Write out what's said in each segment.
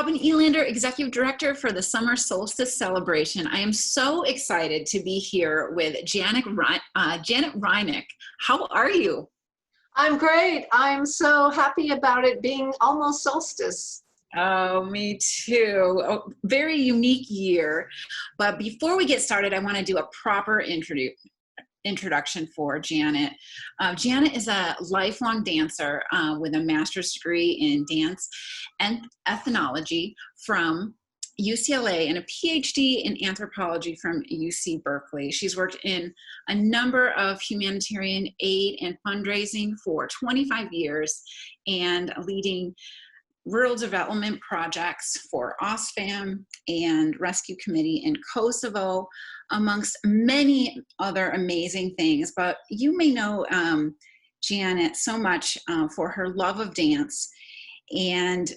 Robin Elander, Executive Director for the Summer Solstice Celebration. I am so excited to be here with Janet Reineck. How are you? I'm great. I'm so happy about it being almost solstice. Oh, me too. Oh, very unique year. But before we get started, I want to do a proper introduction for Janet. Janet is a lifelong dancer with a master's degree in dance and ethnology from UCLA and a PhD in anthropology from UC Berkeley. She's worked in a number of humanitarian aid and fundraising for 25 years and leading rural development projects for Oxfam and Rescue Committee in Kosovo, amongst many other amazing things. But you may know Janet so much for her love of dance, and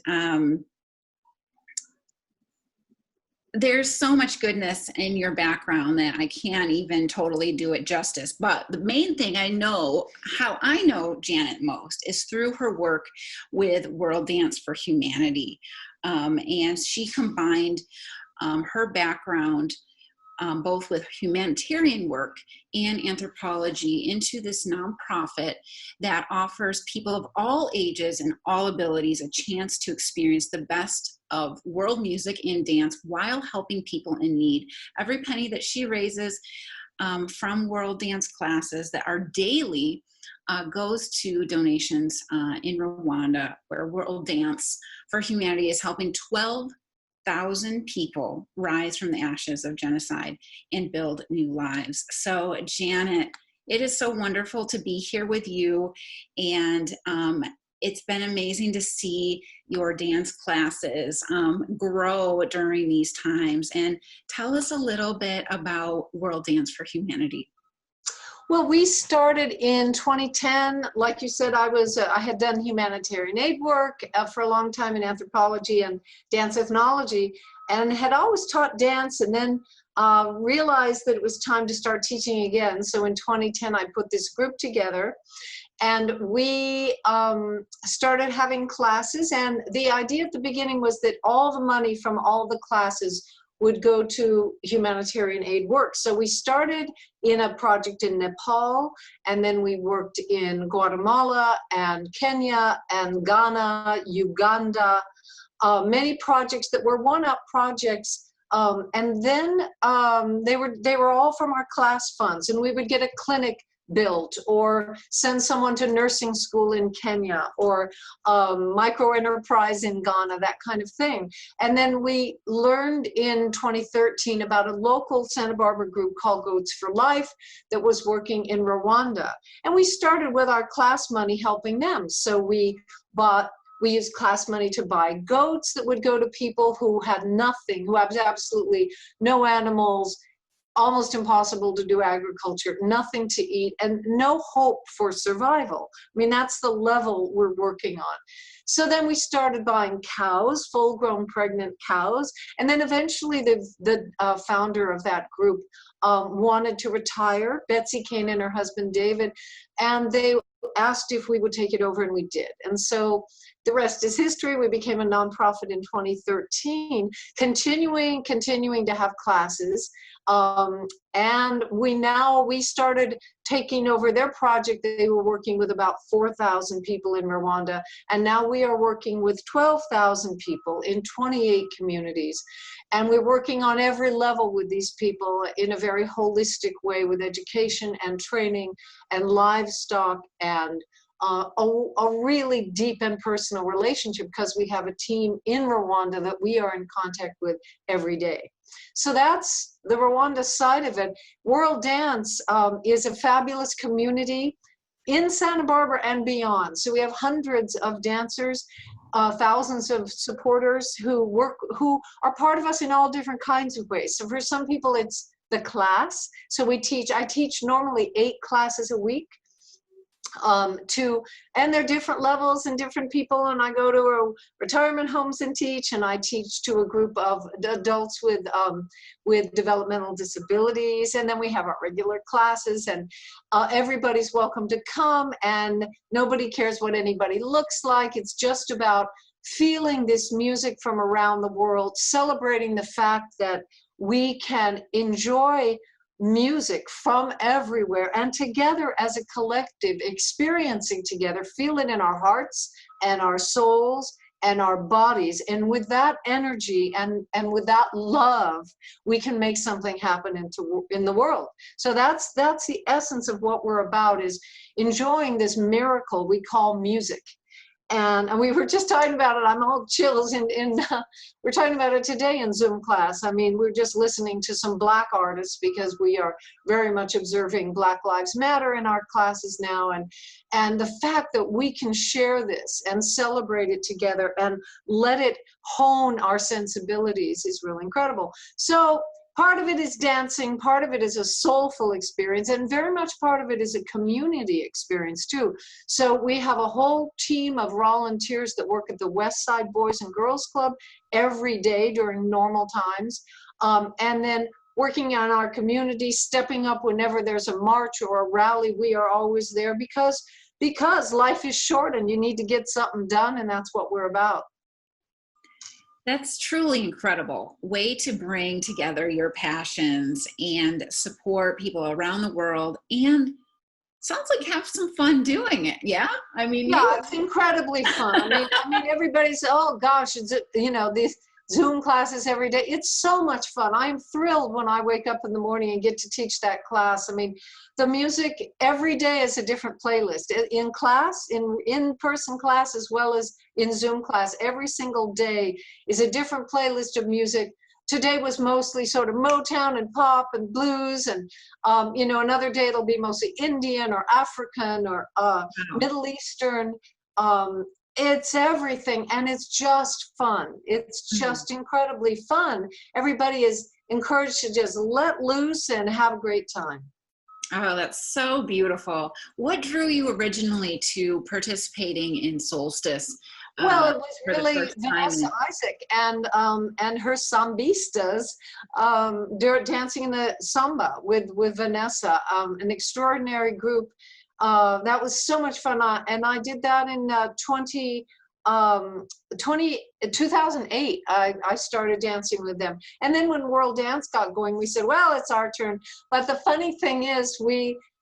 there's so much goodness in your background that I can't even totally do it justice. But the main thing I know, how I know Janet most, is through her work with World Dance for Humanity. And she combined her background both with humanitarian work and anthropology into this nonprofit that offers people of all ages and all abilities a chance to experience the best of world music and dance while helping people in need. Every penny that she raises from world dance classes that are daily goes to donations in Rwanda, where World Dance for Humanity is helping 12,000 people rise from the ashes of genocide and build new lives. So Janet, it is so wonderful to be here with you, and it's been amazing to see your dance classes grow during these times. And tell us a little bit about World Dance for Humanity. Well, we started in 2010. Like you said, I had done humanitarian aid work for a long time in anthropology and dance ethnology, and had always taught dance, and then realized that it was time to start teaching again. So in 2010, I put this group together, and we started having classes. And the idea at the beginning was that all the money from all the classes would go to humanitarian aid work. So we started in a project in Nepal, and then we worked in Guatemala and Kenya and Ghana, Uganda, many projects that were one-up projects. And then they were all from our class funds, and we would get a clinic built, or send someone to nursing school in Kenya, or micro enterprise in Ghana, that kind of thing. And then we learned in 2013 about a local Santa Barbara group called Goats for Life that was working in Rwanda. And we started with our class money helping them. So we used class money to buy goats that would go to people who had nothing, who had absolutely no animals, almost impossible to do agriculture, nothing to eat, and no hope for survival. I mean, that's the level we're working on. So then we started buying cows, full-grown pregnant cows, and then eventually the founder of that group wanted to retire, Betsy Kane and her husband David, and they asked if we would take it over, and we did. And so the rest is history. We became a nonprofit in 2013, continuing to have classes. And we started taking over their project. They were working with about 4,000 people in Rwanda, and now we are working with 12,000 people in 28 communities. And we're working on every level with these people in a very holistic way, with education and training and livestock and a really deep and personal relationship, because we have a team in Rwanda that we are in contact with every day. So that's the Rwanda side of it. World Dance is a fabulous community in Santa Barbara and beyond. So we have hundreds of dancers, thousands of supporters who are part of us in all different kinds of ways. So for some people, it's the class. So I teach normally 8 classes a week. And they're different levels and different people, and I go to retirement homes and teach, and I teach to a group of adults with developmental disabilities, and then we have our regular classes, and everybody's welcome to come, and nobody cares what anybody looks like. It's just about feeling this music from around the world, celebrating the fact that we can enjoy music from everywhere and together as a collective, experiencing together, feel it in our hearts and our souls and our bodies. And with that energy and with that love, we can make something happen in the world. So that's the essence of what we're about, is enjoying this miracle we call music. And we were just talking about it. I'm all chills. We're talking about it today in Zoom class. I mean, we're just listening to some Black artists because we are very much observing Black Lives Matter in our classes now. And the fact that we can share this and celebrate it together and let it hone our sensibilities is really incredible. So part of it is dancing, part of it is a soulful experience, and very much part of it is a community experience too. So we have a whole team of volunteers that work at the West Side Boys and Girls Club every day during normal times. And then working on our community, stepping up whenever there's a march or a rally, we are always there because life is short and you need to get something done, and that's what we're about. That's truly incredible way to bring together your passions and support people around the world, and sounds like have some fun doing it. Yeah. I mean, yeah, it's incredibly fun. I mean, everybody's, oh gosh, it's, these Zoom classes every day. It's so much fun. I'm thrilled when I wake up in the morning and get to teach that class. I mean, the music every day is a different playlist. In class, in-person class, as well as in Zoom class, every single day is a different playlist of music. Today was mostly sort of Motown and pop and blues, and another day it'll be mostly Indian or African or Middle Eastern. It's everything, and it's just fun. It's just incredibly fun. Everybody is encouraged to just let loose and have a great time. Oh, that's so beautiful. What drew you originally to participating in Solstice? Well, it was really Vanessa Isaac and her sambistas dancing in the samba with Vanessa, an extraordinary group. That was so much fun. And I did that in 2008. I started dancing with them. And then when World Dance got going, we said, well, it's our turn. But the funny thing is,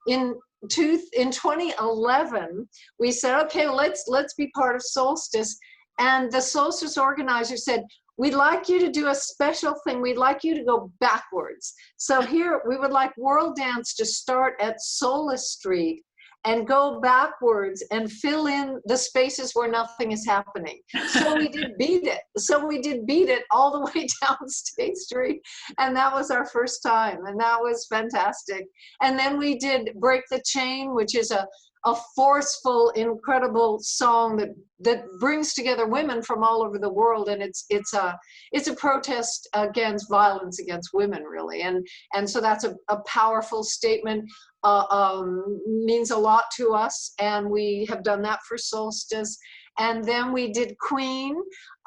in 2011, we said, okay, let's be part of Solstice. And the Solstice organizer said, we'd like you to do a special thing. We'd like you to go backwards. So here, we would like World Dance to start at Solis Street and go backwards and fill in the spaces where nothing is happening. So we did Beat It. So we did Beat It all the way down State Street. And that was our first time. And that was fantastic. And then we did Break the Chain, which is a forceful, incredible song that brings together women from all over the world. And it's a protest against violence against women, really. And so that's a powerful statement. Means a lot to us, and we have done that for Solstice. And then we did Queen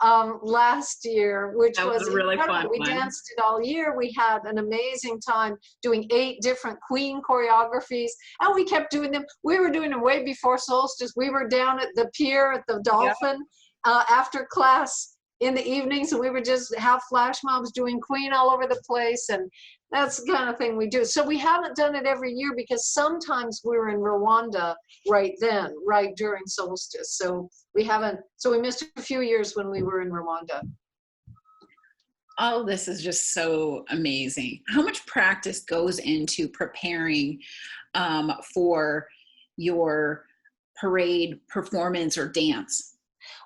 last year, which was really fun. We danced it all year. We had an amazing time doing 8 different Queen choreographies, and we kept doing them. We were doing them way before Solstice. We were down at the pier at the Dolphin after class in the evenings, and we would just have flash mobs doing Queen all over the place, and that's the kind of thing we do. So we haven't done it every year because sometimes we're in Rwanda right during Solstice. So we missed a few years when we were in Rwanda. Oh, this is just so amazing. How much practice goes into preparing for your parade performance or dance?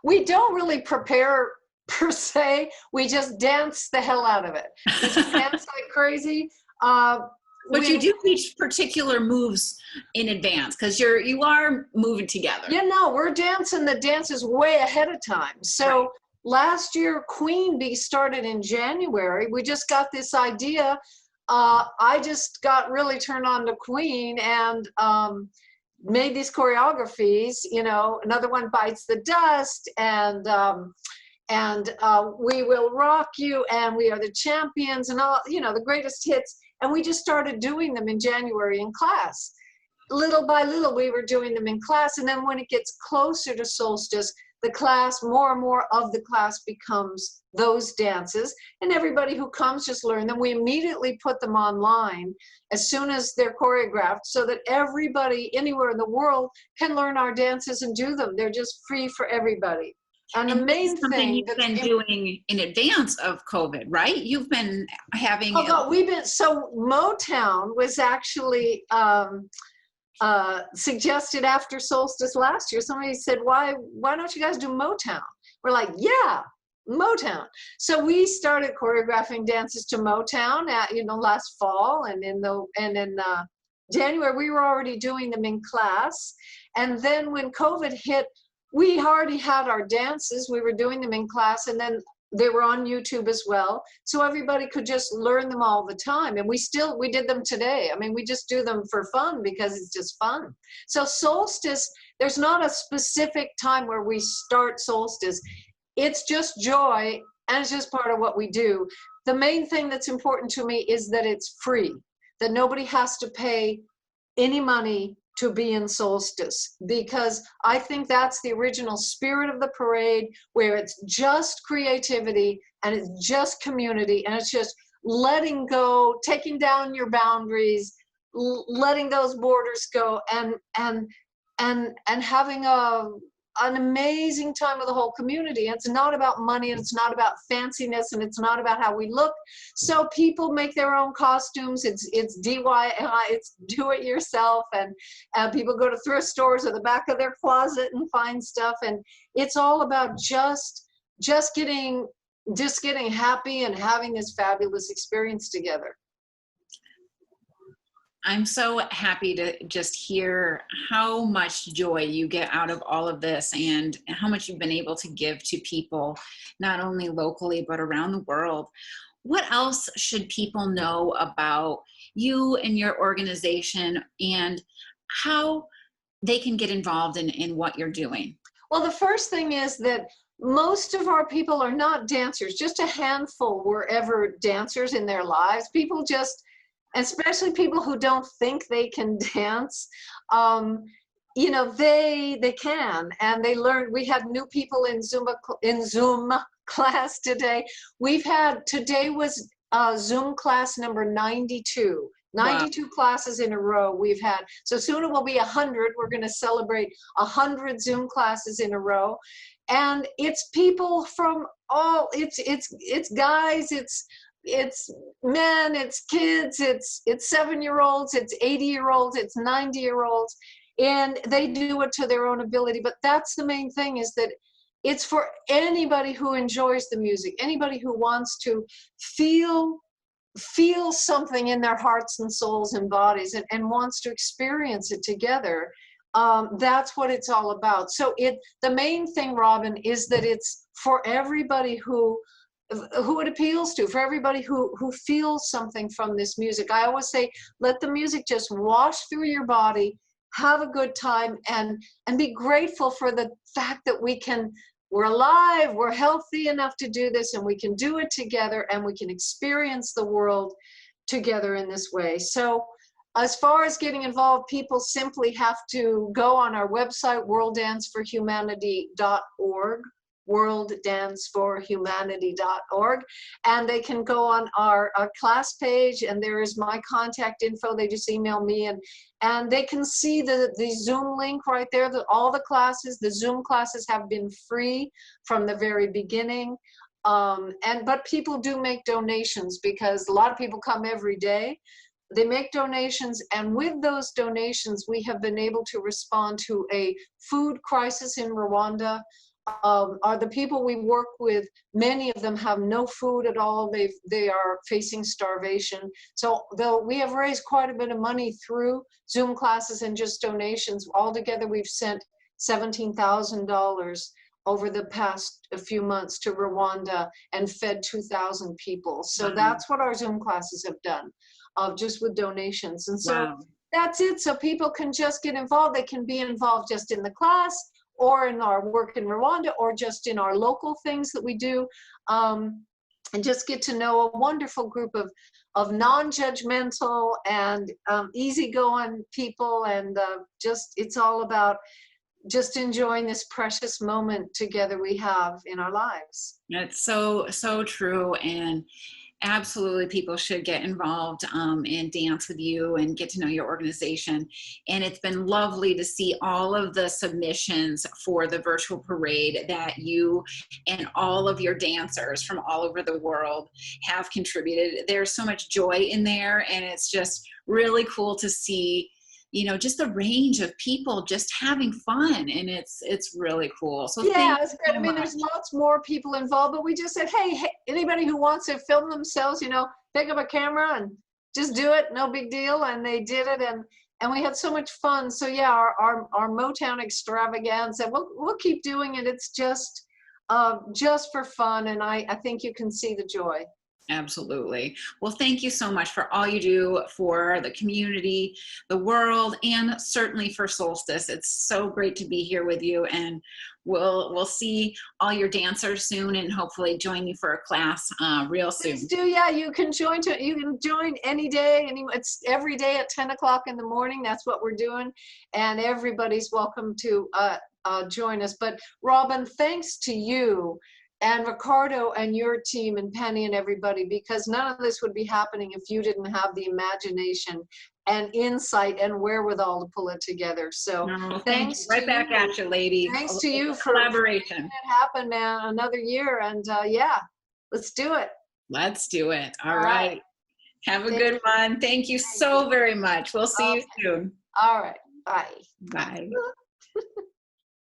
We don't really prepare per se. We just dance the hell out of it. We just dance like crazy. But you do teach particular moves in advance because you are moving together. We're dancing the dances way ahead of time. So last year, Queen Bee started in January. We just got this idea. I just got really turned on to Queen and made these choreographies. Another one, Bites the Dust, and We Will Rock You, and We Are the Champions, and all, the greatest hits. And we just started doing them in January in class. Little by little, we were doing them in class. And then when it gets closer to Solstice, the class, more and more of the class becomes those dances, and everybody who comes just learn them. We immediately put them online as soon as they're choreographed so that everybody anywhere in the world can learn our dances and do them. They're just free for everybody. And the main thing you've been doing in advance of COVID, right? You've been having. Although so Motown was actually suggested after Solstice last year. Somebody said, why don't you guys do Motown? We're like, yeah, Motown. So we started choreographing dances to Motown at, last fall, and in January we were already doing them in class. And then when COVID hit, we already had our dances. We were doing them in class, and then they were on YouTube as well. So everybody could just learn them all the time. And we did them today. I mean, we just do them for fun because it's just fun. So Solstice, there's not a specific time where we start Solstice. It's just joy, and it's just part of what we do. The main thing that's important to me is that it's free, that nobody has to pay any money to be in Solstice, because I think that's the original spirit of the parade, where it's just creativity and it's just community, and it's just letting go, taking down your boundaries, letting those borders go, and having an amazing time with the whole community. And it's not about money, and it's not about fanciness, and it's not about how we look. So people make their own costumes. It's DIY, it's do it yourself, and people go to thrift stores or the back of their closet and find stuff. And it's all about just getting happy and having this fabulous experience together. I'm so happy to just hear how much joy you get out of all of this, and how much you've been able to give to people, not only locally, but around the world. What else should people know about you and your organization, and how they can get involved in what you're doing? Well, the first thing is that most of our people are not dancers. Just a handful were ever dancers in their lives. People just, especially people who don't think they can dance, they can, and they learn. We had new people in Zoom class today. Today was Zoom class number 92. 92 wow. Classes in a row we've had. So soon it will be 100. We're going to celebrate 100 Zoom classes in a row. And it's people from all, it's guys, it's men, it's kids, it's 7-year-olds, it's 80-year-olds, it's 90-year-olds, and they do it to their own ability. But that's the main thing, is that it's for anybody who enjoys the music, anybody who wants to feel something in their hearts and souls and bodies, and wants to experience it together. That's what it's all about. So the main thing, Robin, is that it's for everybody who it appeals to, for everybody who feels something from this music. I always say, let the music just wash through your body, have a good time, and be grateful for the fact that we're alive, we're healthy enough to do this, and we can do it together, and we can experience the world together in this way. So as far as getting involved, people simply have to go on our website, worlddanceforhumanity.org, worlddanceforhumanity.org, and they can go on our class page, and there is my contact info. They just email me, and they can see the Zoom link right there. All the classes, the Zoom classes, have been free from the very beginning. But people do make donations, because a lot of people come every day. They make donations, and with those donations, we have been able to respond to a food crisis in Rwanda. Are the people we work with, many of them have no food at all. They are facing starvation. So though we have raised quite a bit of money through Zoom classes and just donations, altogether we've sent $17,000 over the past few months to Rwanda and fed 2,000 people. So that's what our Zoom classes have done, just with donations. And so that's it. So people can just get involved. They can be involved just in the class, or in our work in Rwanda, or just in our local things that we do, and just get to know a wonderful group of non-judgmental and easygoing people. And it's all about just enjoying this precious moment together we have in our lives. That's so true. And absolutely, people should get involved and dance with you and get to know your organization. And it's been lovely to see all of the submissions for the virtual parade that you and all of your dancers from all over the world have contributed. There's so much joy in there, and it's just really cool to see, just the range of people just having fun, and it's really cool. So Yeah, it's good. so I mean, there's lots more people involved, but we just said, hey, anybody who wants to film themselves, pick up a camera and just do it. No big deal. And they did it, and we had so much fun. So yeah, our Motown extravaganza, we'll keep doing it. It's just for fun, and I think you can see the joy. Absolutely. Well, thank you so much for all you do for the community, the world, and certainly for Solstice. It's so great to be here with you, and we'll see all your dancers soon, and hopefully join you for a class real soon. Please do. Yeah, you can join any day. It's every day at 10 o'clock in the morning. That's what we're doing, and everybody's welcome to join us. But Robin, thanks to you and Ricardo and your team and Penny and everybody, because none of this would be happening if you didn't have the imagination and insight and wherewithal to pull it together. So thanks. Right back at you, ladies. Thanks to you for collaboration. making it happen, man. Another year, and yeah, let's do it. Let's do it. All right. Have a Thank good you. one. Thank you so very much. We'll see you soon. All right. Bye. Bye.